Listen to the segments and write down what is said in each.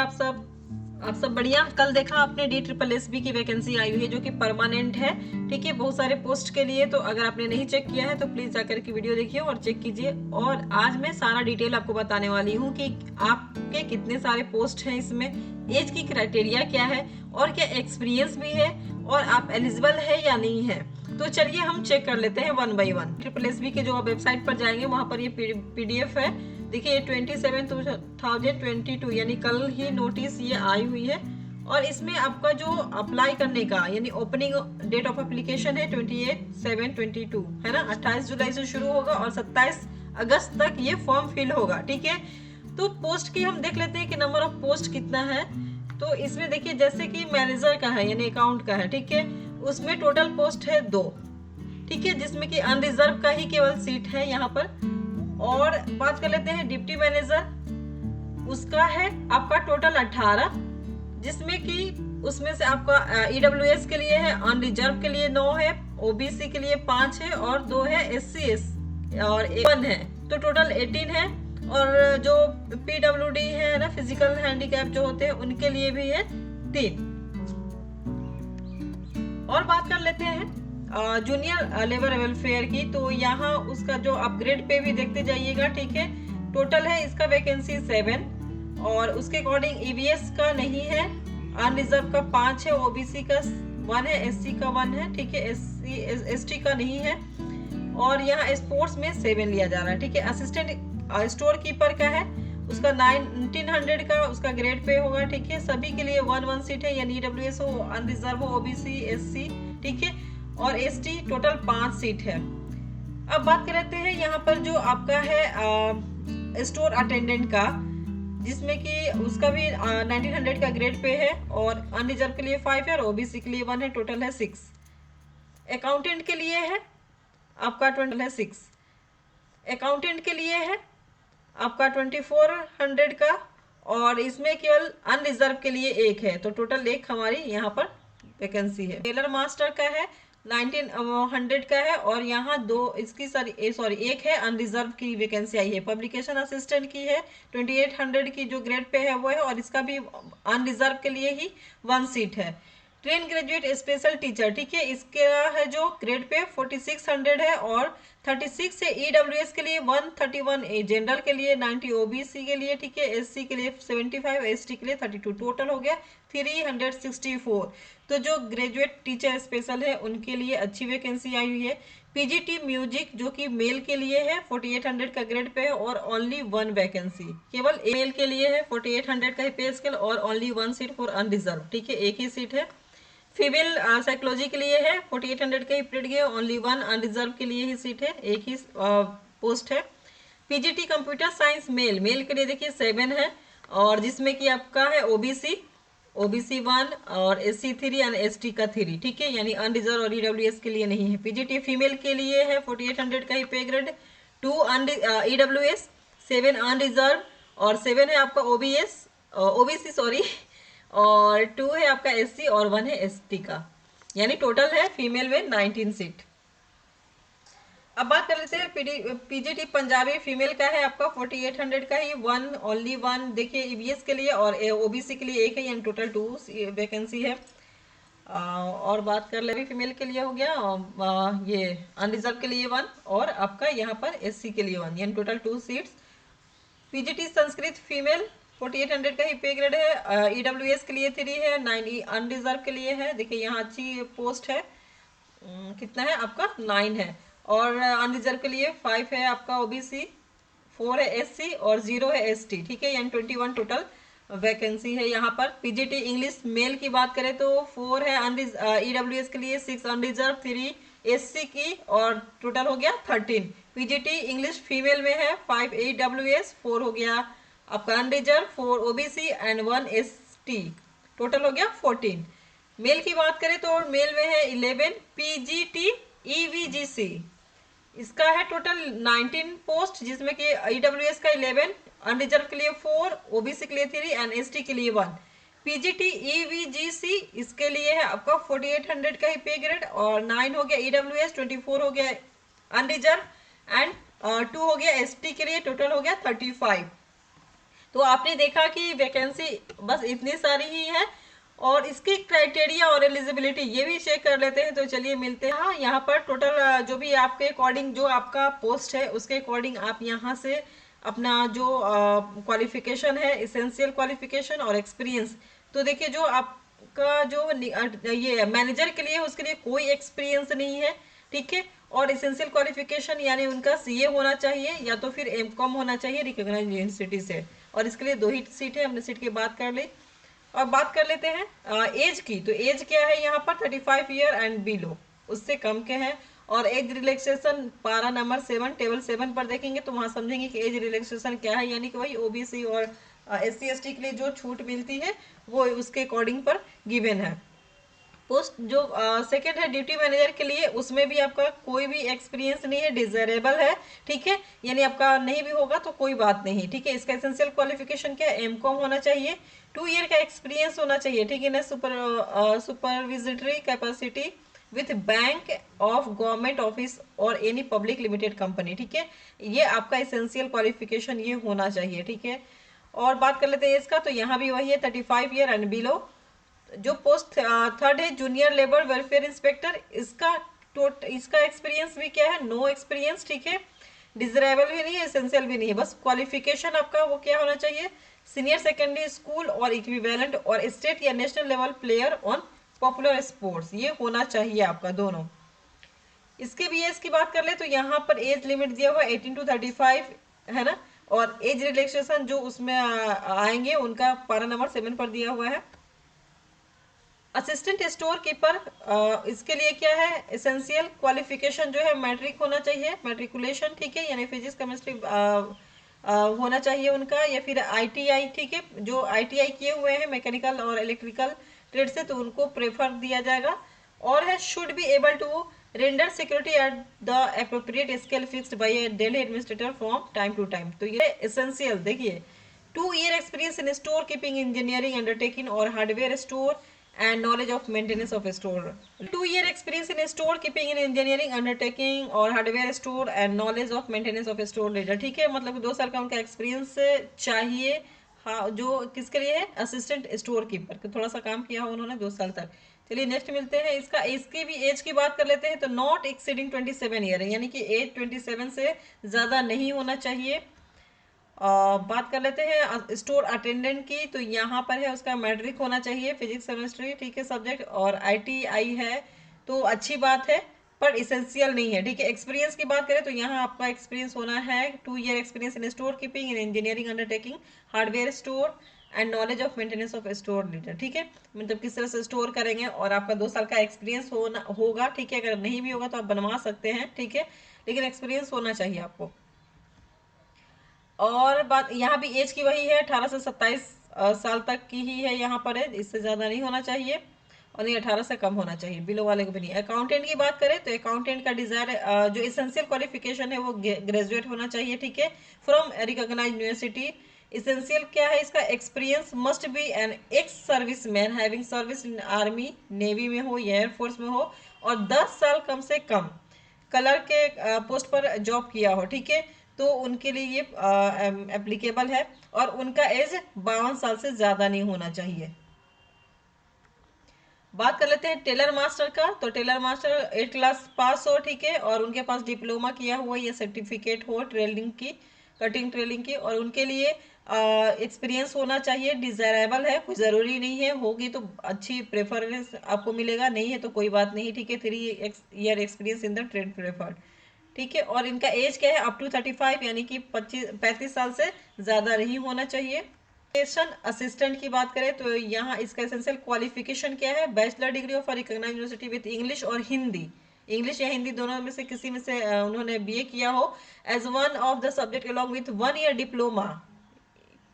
आप सब बढ़िया। कल देखा आपने DSSB की वैकेंसी आई हुई है जो कि परमानेंट है, ठीक है, बहुत सारे पोस्ट के लिए। तो अगर आपने नहीं चेक किया है तो प्लीज जाकर के वीडियो देखिए और चेक कीजिए। और आज मैं सारा डिटेल आपको बताने वाली हूँ कि आपके कितने सारे पोस्ट हैं इसमें, एज की क्राइटेरिया क्या है और क्या एक्सपीरियंस भी है और आप एलिजिबल है या नहीं है। तो चलिए हम चेक कर लेते हैं वन बाई वन। DSSB के जो आप वेबसाइट पर जाएंगे वहां पर ये PDF है। देखिए 27/2022 यानी कल ही नोटिस ये आई हुई है। और इसमें आपका जो अप्लाई करने का यानी ओपनिंग डेट ऑफ एप्लीकेशन है 28/7/22 है ना। 28 जुलाई से शुरू होगा और 27 अगस्त तक ये फॉर्म फिल होगा, ठीक है। तो पोस्ट की हम देख लेते हैं कि नंबर ऑफ पोस्ट कितना है। तो इसमें देखिए जैसे कि मैनेजर का है यानी अकाउंट का है, ठीक है, उसमें टोटल पोस्ट है 2, ठीक है, जिसमें कि अनरिजर्व का ही केवल सीट है यहाँ पर। और बात कर लेते हैं डिप्टी मैनेजर, उसका है आपका टोटल 18, जिसमें कि उसमें से आपका EWS के लिए है, अनरिजर्व के लिए 9 है, OBC के लिए 5 है और 2 है SC और 1 है, तो टोटल 18 है। और जो PWD है ना, फिजिकल हैंडीकैप जो होते हैं उनके लिए भी है 3। और बात कर लेते हैं जूनियर लेबर वेलफेयर की। तो यहाँ उसका जो अपग्रेड पे भी देखते जाइएगा, ठीक है। टोटल है इसका वैकेंसी 7 और उसके अकॉर्डिंग EVS का नहीं है, अनरिजर्व का 5 है, OBC का 1 है, SC का 1 है, ठीक है, ST का नहीं है। और यहाँ स्पोर्ट्स में 7 लिया जा रहा है, ठीक है। असिस्टेंट स्टोर कीपर का है, उसका 1900 का उसका ग्रेड पे होगा, ठीक है। सभी के लिए 1 सीट है, यानी EWS हो, अनरिजर्व हो, OBC, SC, ठीक है, और ST टोटल 5 सीट है। अब बात कर लेते हैं यहाँ पर जो आपका है स्टोर अटेंडेंट का, जिसमें कि उसका भी 1900 का ग्रेड पे है और अनरिजर्व के लिए 5 है और OBC के लिए 1 है, टोटल है 6। अकाउंटेंट के लिए है आपका टोटल है 6। अकाउंटेंट के लिए है आपका 2400 का और इसमें केवल अनरिजर्व के लिए 1 है, तो टोटल 1 हमारी यहाँ पर वैकेंसी है। टेलर मास्टर का है 1900 का है और यहाँ 2 इसकी सॉरी 1 है, अनरिजर्व की वैकेंसी आई है। पब्लिकेशन असिस्टेंट की है 2800 की जो ग्रेड पे है वो है और इसका भी अनरिजर्व के लिए ही 1 सीट है। ट्रेन ग्रेजुएट स्पेशल टीचर, ठीक है, इसका है जो ग्रेड पे 4600 है और 36 है EWS के लिए, 131 जनरल के लिए, 90 OBC के लिए, ठीक है, SC के लिए 75, ST के लिए 32, टोटल हो गया 364। तो जो ग्रेजुएट टीचर स्पेशल है उनके लिए अच्छी वैकेंसी आई हुई है। PGT म्यूजिक जो कि मेल के लिए है 4800 का ग्रेड पे है और ओनली 1 वैकेंसी, केवल मेल के लिए है, 4800 का ही पे स्केल और ओनली 1 सीट फॉर अनरिजर्व, ठीक है, एक ही सीट है। फीमेल साइकोलॉजी के लिए है 4800 का ही पीरियड है, ओनली 1 अनरिजर्व के लिए ही सीट है, एक ही पोस्ट है। PGT कंप्यूटर साइंस मेल के लिए देखिए 7 है और जिसमें कि आपका है OBC 1 और SC 3 और ST का 3, ठीक है, यानी अनरिजर्व और EWS के लिए नहीं है। PGT फीमेल के लिए है 4800 का ही पे ग्रेड, 2 EWS, 7 अनरिजर्व और 7 है आपका OBC सॉरी, और 2 है आपका SC और 1 है ST का, यानी टोटल है फीमेल में 19 सीट। अब बात कर लेते हैं PGT पंजाबी फीमेल का है आपका 4800 का ही, ओनली 1 देखिए EVS के लिए और OBC के लिए 1 है, यानी टोटल 2 वैकेंसी है। और बात कर ले फीमेल के लिए हो गया ये अनरिजर्व के लिए 1 और आपका यहाँ पर SC के लिए 1, यानी total 2 seats. PGT Sanskrit female 4800 का ही पे ग्रेड है, EWS के लिए 3 है, 9 अनरिजर्व के लिए है, देखिए यहाँ अच्छी पोस्ट है, कितना है आपका 9 है और अनरिजर्व के लिए 5 है आपका OBC, 4 है SC और 0 है ST, ठीक है, यानी 21 टोटल वैकेंसी है यहाँ पर। PGT इंग्लिश मेल की बात करें तो 4 है EWS के लिए, 6 अनरिजर्व, 3 SC की और टोटल हो गया 13। PGT इंग्लिश फीमेल में है 5 EWS, 4 हो गया आपका unreserved, 4 OBC and 1 ST, total हो गया 14। मेल की बात करें तो मेल में है 11 PGT EVGC, इसका है टोटल 19 पोस्ट, जिसमें कि EWS का 11, अनरिजर्व के लिए 4, OBC के लिए 3 एंड ST के लिए 1। PGT EVGC इसके लिए है आपका 4800 का ही पे ग्रेड और 9 हो गया EWS, 24 हो गया अनरिजर्व एंड 2 हो गया ST के लिए, टोटल हो गया 35। तो आपने देखा कि वैकेंसी बस इतनी सारी ही है, और इसकी क्राइटेरिया और एलिजिबिलिटी ये भी चेक कर लेते हैं। तो चलिए मिलते हैं। हाँ, यहाँ पर टोटल जो भी आपके अकॉर्डिंग जो आपका पोस्ट है उसके अकॉर्डिंग आप यहाँ से अपना जो क्वालिफिकेशन है, इसेंशियल क्वालिफिकेशन और एक्सपीरियंस, तो देखिए जो आपका जो ये मैनेजर के लिए उसके लिए कोई एक्सपीरियंस नहीं है, ठीक है। और इसेंशियल क्वालिफिकेशन यानी उनका सीए होना चाहिए या तो फिर एमकॉम होना चाहिए रिकॉग्नाइज्ड यूनिवर्सिटी से, और इसके लिए 2 ही सीट है। हमने सीट की बात कर ली। और बात कर लेते हैं एज की। तो एज क्या है यहाँ पर 35 ईयर एंड बिलो, उससे कम के हैं। और एज रिलैक्सेशन पारा नंबर 7 टेबल 7 पर देखेंगे तो वहां समझेंगे कि एज रिलैक्सेशन क्या है, यानी कि वही ओबीसी और SC ST के लिए जो छूट मिलती है वो उसके अकॉर्डिंग पर गिवन है। पोस्ट जो सेकंड है ड्यूटी मैनेजर के लिए, उसमें भी आपका कोई भी एक्सपीरियंस नहीं है, डिजायरेबल है, ठीक है। यानी आपका नहीं भी होगा तो कोई बात नहीं, ठीक है। इसका एसेंशियल क्वालिफिकेशन क्या है, एमकॉम होना चाहिए, 2 ईयर का एक्सपीरियंस होना चाहिए, ठीक है ना। Supervisory capacity with bank of government office और एनी पब्लिक लिमिटेड कंपनी, ठीक है। ये आपका एसेंशियल क्वालिफिकेशन ये होना चाहिए, ठीक है। और बात कर लेते हैं इसका, तो यहाँ भी वही है 35 ईयर एंड बिलो। जो पोस्ट थर्ड है जूनियर लेबर वेलफेयर इंस्पेक्टर, इसका एक्सपीरियंस भी क्या है, नो एक्सपीरियंस, ठीक है। डिजरेबल भी नहीं है, एसेंशियल भी नहीं है, बस क्वालिफिकेशन आपका वो क्या होना चाहिए, सीनियर सेकेंडरी स्कूल और इक्विवेलेंट और स्टेट या national level player on popular sports, ये होना चाहिए आपका दोनों। इसके भी एज की बात कर ले तो यहाँ पर एज लिमिट दिया हुआ 18 to 35 है ना। और एज रिलैक्सेशन जो उसमें आएंगे उनका पारा नंबर 7 पर दिया हुआ है। असिस्टेंट स्टोर कीपर, इसके लिए क्या है, एसेंशियल क्वालिफिकेशन जो है मैट्रिक होना चाहिए, मैट्रिकुलेशन, ठीक है। यानी फिजिक्स केमिस्ट्री होना चाहिए उनका, या फिर ITI, ठीक है। जो ITI किए हुए हैं मैकेनिकल और इलेक्ट्रिकल ट्रेड से तो उनको प्रेफर दिया जाएगा। और he should be able to render security at the appropriate scale fixed by a daily administrator from time to time. तो ये एसेंशियल देखिए, 2 year experience in store keeping engineering undertaking और hardware store and knowledge of maintenance of a store. 2 year experience in store keeping in engineering undertaking और hardware store and knowledge of maintenance of a store leader, ठीक है। मतलब 2 साल का उनका experience चाहिए। हाँ, जो किसके लिए है, असिस्टेंट स्टोर कीपर, थोड़ा सा काम किया हो उन्होंने 2 साल तक। चलिए नेक्स्ट मिलते हैं। इसकी भी एज की बात कर लेते हैं। तो नॉट एक्सीडिंग 27 ईयर है, यानी कि एज 27 से ज्यादा नहीं होना चाहिए। बात कर लेते हैं स्टोर अटेंडेंट की। तो यहाँ पर है उसका मैट्रिक होना चाहिए, फिजिक्स केमिस्ट्री, ठीक है, सब्जेक्ट, और ITI है तो अच्छी बात है, पर इसेंशियल नहीं है, ठीक है। एक्सपीरियंस की बात करें तो यहाँ आपका एक्सपीरियंस होना है 2 year experience in store keeping in engineering undertaking hardware store and knowledge of maintenance of store leader, ठीक है। मतलब किस तरह से स्टोर करेंगे, और आपका 2 साल का एक्सपीरियंस होगा, ठीक है। अगर नहीं भी होगा तो आप बनवा सकते हैं, ठीक है, लेकिन एक्सपीरियंस होना चाहिए आपको। और बात यहाँ भी एज की वही है, 18 से 27 साल तक की ही है यहाँ पर है, इससे ज़्यादा नहीं होना चाहिए, और नहीं 18 से कम होना चाहिए, बिलो वाले को भी नहीं। अकाउंटेंट की बात करें तो अकाउंटेंट का डिजायर जो इसेंशियल क्वालिफिकेशन है वो ग्रेजुएट होना चाहिए, ठीक है, फ्रॉम रिकॉग्नाइज्ड यूनिवर्सिटी। इसेंशियल क्या है इसका, experience must be an ex service man having service in army navy में हो या एयरफोर्स में हो, और 10 साल कम से कम कलर के पोस्ट पर जॉब किया हो, ठीक है। तो उनके लिए ये एप्लीकेबल है, और उनका एज 52 साल से ज्यादा नहीं होना चाहिए। बात कर लेते हैं टेलर मास्टर का। तो टेलर मास्टर 8 क्लास पास हो, ठीक है, और उनके पास डिप्लोमा किया हुआ या सर्टिफिकेट हो ट्रेनिंग की, कटिंग ट्रेनिंग की, और उनके लिए एक्सपीरियंस होना चाहिए, डिजायरेबल है, कोई ज़रूरी नहीं है, होगी तो अच्छी प्रेफरेंस आपको मिलेगा, नहीं है तो कोई बात नहीं, ठीक है। 3 year experience in the trade preferred, ठीक है। और इनका एज क्या है, अप टू 35, यानी कि 35 साल से ज़्यादा नहीं होना चाहिए। असिस्टेंट की बात करें तो यहाँ इसका एसेंशियल क्वालिफिकेशन क्या है, bachelor degree of recognised university with English और हिंदी, इंग्लिश या हिंदी दोनों में से किसी में से उन्होंने BA किया हो as one of the subject along with 1 year diploma,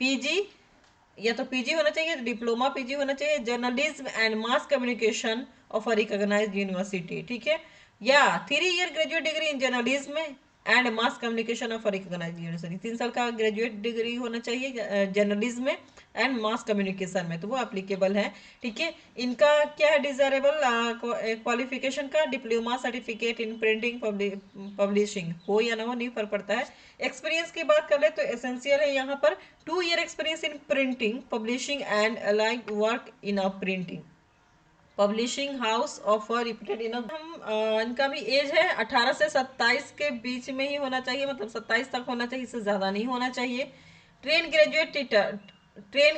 PG, या तो PG होना चाहिए, डिप्लोमा PG होना चाहिए, journalism and mass communication of a recognised university, ठीक है, या 3 year graduate degree in journalism and mass communication of recognised university. 3 साल का ग्रेजुएट डिग्री होना चाहिए जर्नलिज्म में एंड मास कम्युनिकेशन में, तो वो एप्लीकेबल है। ठीक है, इनका क्या है डिजायरेबल क्वालिफिकेशन का, diploma certificate in printing publishing, हो या ना हो नहीं फर्क पड़ता है। एक्सपीरियंस की बात कर ले तो एसेंशियल है यहाँ पर 2 year experience in printing publishing and allied work in a printing publishing house of reputed in. हम इनका भी एज है 18 से 27 के बीच में ही होना चाहिए, मतलब 27 तक होना चाहिए, इससे ज़्यादा नहीं होना चाहिए। ट्रेन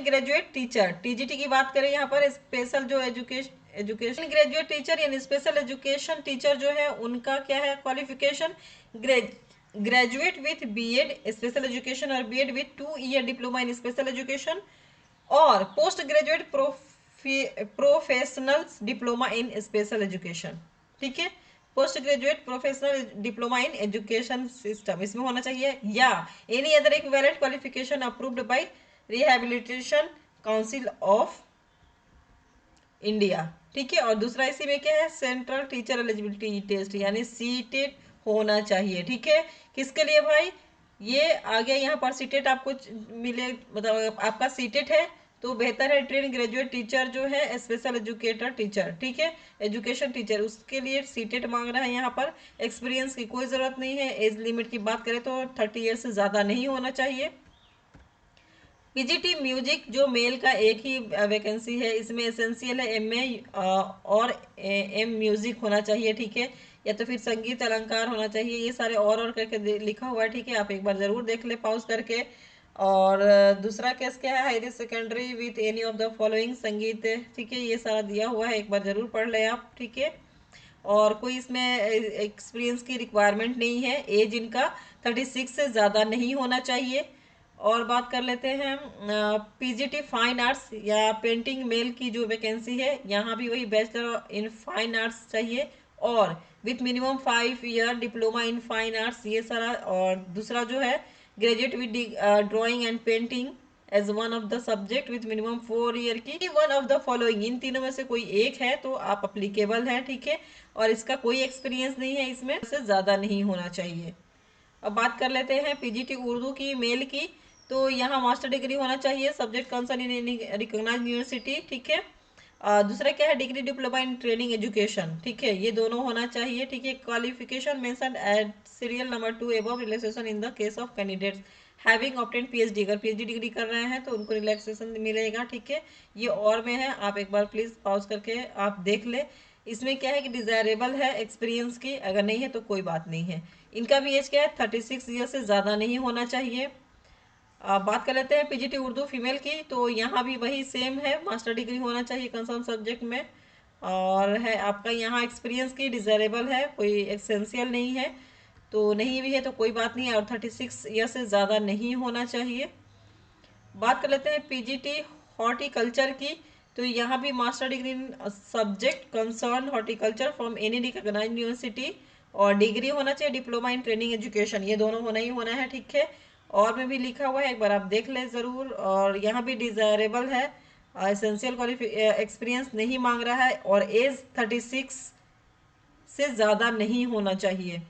ग्रेजुएट टीचर टीजीटी की बात करें यहाँ पर, स्पेशल जो एजुकेशन ग्रेजुएट टीचर यानी स्पेशल एजुकेशन टीचर जो है उनका क्या है qualification, graduate with BEd special education और BEd with 2 year diploma in special education और post graduate professional diploma in special education. ठीक है, post graduate professional diploma in education system इसमें होना चाहिए, या any other equivalent qualification approved by rehabilitation council of India. ठीक है, और दूसरा इसी में क्या है सेंट्रल टीचर एलिजिबिलिटी टेस्ट यानी सीटेट होना चाहिए। ठीक है, किसके लिए भाई, ये आगे यहाँ पर सीटेट आपको मिले, मतलब आपका सीटेट है तो बेहतर है। ट्रेन ग्रेजुएट टीचर जो है स्पेशल एजुकेटर टीचर, ठीक है, एजुकेशन टीचर, उसके लिए सीटेट मांग रहा है यहाँ पर। एक्सपीरियंस की कोई ज़रूरत नहीं है। एज लिमिट की बात करें तो 30 ईयर से ज़्यादा नहीं होना चाहिए। पीजीटी म्यूजिक जो मेल का एक ही वैकेंसी है, इसमें एसेंशियल है एमए और एम म्यूजिक होना चाहिए। ठीक है, या तो फिर संगीत अलंकार होना चाहिए, ये सारे और करके लिखा हुआ है। ठीक है, आप एक बार जरूर देख ले पॉज करके। और दूसरा केस क्या है, higher secondary with any of the following संगीत। ठीक है, ये सारा दिया हुआ है, एक बार जरूर पढ़ ले आप। ठीक है, और कोई इसमें एक्सपीरियंस की रिक्वायरमेंट नहीं है। एज इनका 36 से ज़्यादा नहीं होना चाहिए। और बात कर लेते हैं पीजीटी फाइन आर्ट्स या पेंटिंग मेल की जो वैकेंसी है, यहाँ भी वही बैचलर इन फाइन आर्ट्स चाहिए और with minimum 5 year diploma in fine arts, ये सारा। और दूसरा जो है graduate with drawing and painting as one of the subject with minimum 4 year की वन ऑफ द फॉलोइंग, इन तीनों में से कोई एक है तो आप अप्लीकेबल है। ठीक है, और इसका कोई एक्सपीरियंस नहीं है, इसमें से ज़्यादा नहीं होना चाहिए। अब बात कर लेते हैं पीजीटी उर्दू की मेल की, तो यहाँ मास्टर डिग्री होना चाहिए, subject concern in recognised university. ठीक है, दूसरा क्या है degree diploma in training education. ठीक है, ये दोनों होना चाहिए। ठीक है, qualification mention at serial number 2 above, relaxation in the case of candidates having obtain PhD, अगर पीएचडी डिग्री कर रहे हैं तो उनको रिलैक्सेशन मिलेगा। ठीक है, ये और में है, आप एक बार प्लीज पॉज करके आप देख ले। इसमें क्या है कि डिजायरेबल है एक्सपीरियंस की, अगर नहीं है तो कोई बात नहीं है। इनका भी एज क्या है 36 ईयर से ज़्यादा नहीं होना चाहिए। बात कर लेते हैं पीजीटी उर्दू फीमेल की, तो यहाँ भी वही सेम है, मास्टर डिग्री होना चाहिए कंसर्न सब्जेक्ट में। और है आपका यहाँ एक्सपीरियंस की डिजायरेबल है, कोई एसेंशियल नहीं है, तो नहीं भी है तो कोई बात नहीं है। और 36 ईयर से ज़्यादा नहीं होना चाहिए। बात कर लेते हैं पीजीटी हॉर्टिकल्चर की, तो यहाँ भी master degree in subject concern horticulture from any recognised university और डिग्री होना चाहिए डिप्लोमा इन ट्रेनिंग एजुकेशन, ये दोनों होना ही होना है। ठीक है, और में भी लिखा हुआ है, एक बार आप देख लें ज़रूर। और यहाँ भी डिजायरेबल है, एसेंशियल एक्सपीरियंस नहीं मांग रहा है और एज 36 से ज़्यादा नहीं होना चाहिए।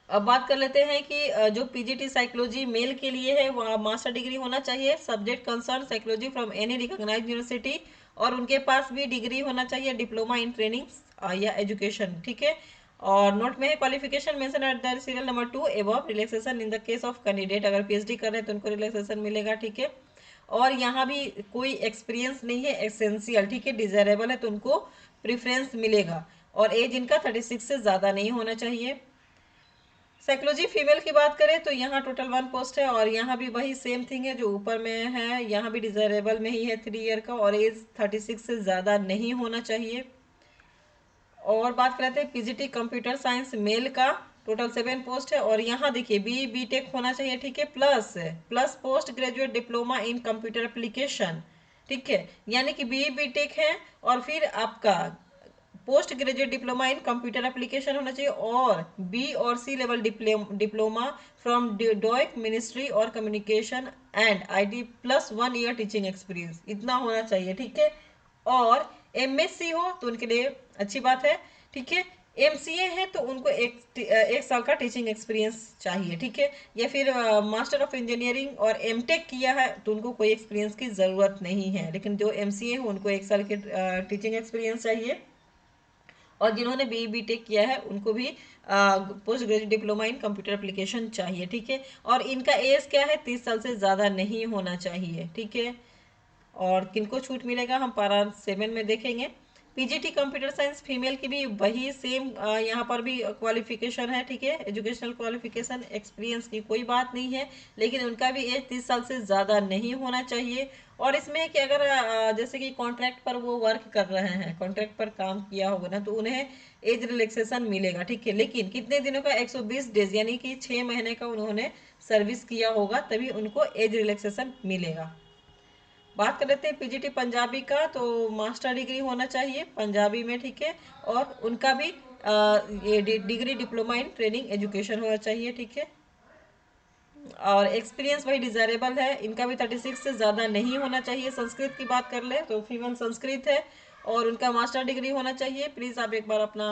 अब बात कर लेते हैं कि जो पीजीटी साइकोलॉजी मेल के लिए है वह मास्टर डिग्री होना चाहिए, subject concern psychology from any recognised university, और उनके पास भी डिग्री होना चाहिए डिप्लोमा इन ट्रेनिंग या एजुकेशन। ठीक है, और नोट में है qualification mention at the serial number 2 above, relaxation in the case of candidate, अगर पीएचडी कर रहे हैं तो उनको रिलैक्सेशन मिलेगा। ठीक है, और यहाँ भी कोई एक्सपीरियंस नहीं है, एसेंशियल। ठीक है, डिजायरेबल है तो उनको प्रिफरेंस मिलेगा। और एज इनका 36 से ज़्यादा नहीं होना चाहिए। साइकोलॉजी फीमेल की बात करें तो यहाँ टोटल 1 पोस्ट है और यहाँ भी वही सेम थिंग है जो ऊपर में है, यहाँ भी डिजायरेबल में ही है 3 ईयर का और एज 36 से ज़्यादा नहीं होना चाहिए। और बात करते हैं पीजीटी कंप्यूटर साइंस मेल का, टोटल 7 पोस्ट है और यहाँ देखिए बी टेक होना चाहिए। ठीक है, plus post graduate diploma in computer application. ठीक है, यानी कि बी टेक है और फिर आपका post graduate diploma in computer application होना चाहिए और बी और सी लेवल डिप्लोमा फ्रॉम डोइक मिनिस्ट्री और communication and IT plus 1 year teaching experience, इतना होना चाहिए। ठीक है, और एमएससी हो तो उनके लिए अच्छी बात है। ठीक है, एमसीए है तो उनको एक साल का टीचिंग एक्सपीरियंस चाहिए, ठीक है। या फिर मास्टर ऑफ इंजीनियरिंग और एमटेक किया है तो उनको कोई एक्सपीरियंस की ज़रूरत नहीं है, लेकिन जो एमसीए है उनको एक साल के टीचिंग एक्सपीरियंस चाहिए। और जिन्होंने बी बी टेक किया है उनको भी post graduate diploma in computer application चाहिए, ठीक है। और इनका एज क्या है, 30 साल से ज़्यादा नहीं होना चाहिए, ठीक है। और किनको छूट मिलेगा हम पारा 7 में देखेंगे। पीजीटी कंप्यूटर साइंस फीमेल की भी वही सेम यहाँ पर भी क्वालिफिकेशन है, ठीक है। एजुकेशनल क्वालिफिकेशन, एक्सपीरियंस की कोई बात नहीं है, लेकिन उनका भी एज 30 साल से ज़्यादा नहीं होना चाहिए। और इसमें है कि अगर जैसे कि कॉन्ट्रैक्ट पर वो वर्क कर रहे हैं, कॉन्ट्रैक्ट पर काम किया होगा ना, तो उन्हें एज रिलैक्सेशन मिलेगा, ठीक है। लेकिन कितने दिनों का, 120 डेज, यानी कि 6 महीने का उन्होंने सर्विस किया होगा, तभी उनको एज रिलैक्सेशन मिलेगा। बात कर लेते हैं पीजीटी पंजाबी का, तो मास्टर डिग्री होना चाहिए पंजाबी में, ठीक है। और उनका भी ये degree diploma in training education होना चाहिए, ठीक है। और एक्सपीरियंस वही डिजायरेबल है, इनका भी 36 से ज़्यादा नहीं होना चाहिए। संस्कृत की बात कर ले तो फीमेल संस्कृत है और उनका मास्टर डिग्री होना चाहिए। प्लीज़ आप एक बार अपना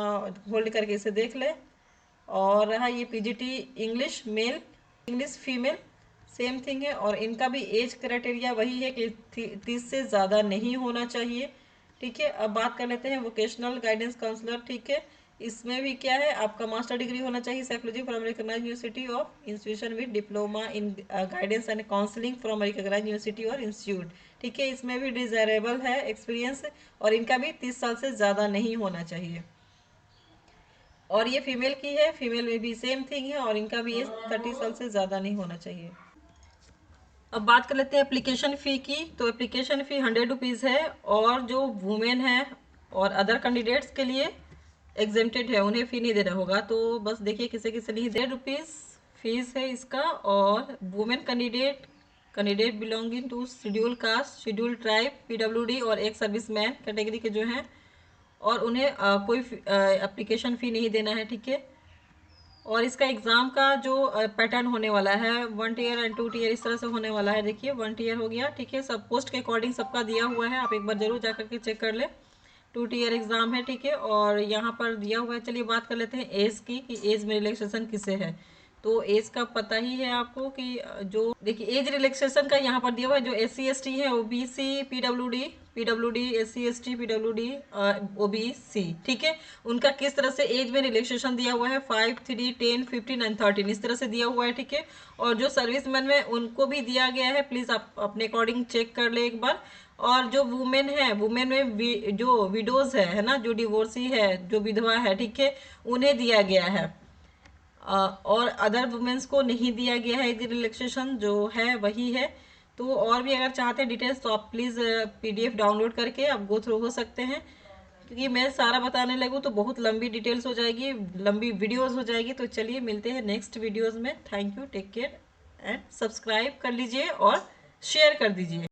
होल्ड करके इसे देख ले। और रहा ये PGT English male, English female, same thing है। और इनका भी एज क्राइटेरिया वही है कि 30 से ज़्यादा नहीं होना चाहिए, ठीक है। अब बात कर लेते हैं वोकेशनल गाइडेंस काउंसलर, ठीक है। इसमें भी क्या है, आपका मास्टर डिग्री होना चाहिए psychology from recognised university of institution with diploma in guidance and counselling from recognised university और इंस्टीट्यूट, ठीक है। इसमें भी डिजायरेबल है एक्सपीरियंस, और इनका भी 30 साल से ज़्यादा नहीं होना चाहिए। और ये फीमेल की है, फीमेल में भी सेम थिंग है, और इनका भी एज 30 साल से ज़्यादा नहीं होना चाहिए। अब बात कर लेते हैं एप्लीकेशन फ़ी की, तो एप्लीकेशन फ़ी 100 रुपीज़ है। और जो वुमेन है और अदर कैंडिडेट्स के लिए एग्जेम्प्टेड है, उन्हें फ़ी नहीं देना होगा। तो बस देखिए किसे किसे लिए 100 रुपीज़ फीस है इसका। और women candidate, candidate belonging to schedule caste, schedule tribe, पीडब्ल्यूडी और एक सर्विसमैन कैटेगरी के जो हैं, और उन्हें कोई एप्लीकेशन फ़ी नहीं देना है, ठीक है। और इसका एग्ज़ाम का जो पैटर्न होने वाला है, 1 टीयर एंड 2 टीयर इस तरह से होने वाला है। देखिए 1 टीयर हो गया, ठीक है। सब पोस्ट के अकॉर्डिंग सबका दिया हुआ है, आप एक बार जरूर जाकर के चेक कर ले। 2 टीयर एग्ज़ाम है, ठीक है। और यहाँ पर दिया हुआ है, चलिए बात कर लेते हैं एज की, कि एज में रिलैक्सेशन किसे है। तो एज का पता ही है आपको कि जो देखिए एज रिलैक्सेशन का यहाँ पर दिया हुआ है, जो SC ST है, OBC, PWD SC ST PWD OBC, ठीक है। उनका किस तरह से एज में रिलैक्सेशन दिया हुआ है, 5, 3, 10, 15 एंड 13 इस तरह से दिया हुआ है, ठीक है। और जो सर्विसमैन में उनको भी दिया गया है, प्लीज़ आप अपने अकॉर्डिंग चेक कर ले एक बार। और जो वुमेन है, वुमेन में जो विडोज है ना, जो डिवोर्सी है, जो विधवा है, ठीक है, उन्हें दिया गया है। और अदर वुमेन्स को नहीं दिया गया है एज रिलैक्सेशन, जो है वही है। तो और भी अगर चाहते हैं डिटेल्स तो आप प्लीज़ PDF डाउनलोड करके आप गो थ्रू हो सकते हैं, क्योंकि मैं सारा बताने लगूँ तो बहुत लंबी डिटेल्स हो जाएगी, लंबी वीडियोस हो जाएगी। तो चलिए मिलते हैं नेक्स्ट वीडियोस में। Thank you, take care and subscribe कर लीजिए और शेयर कर दीजिए।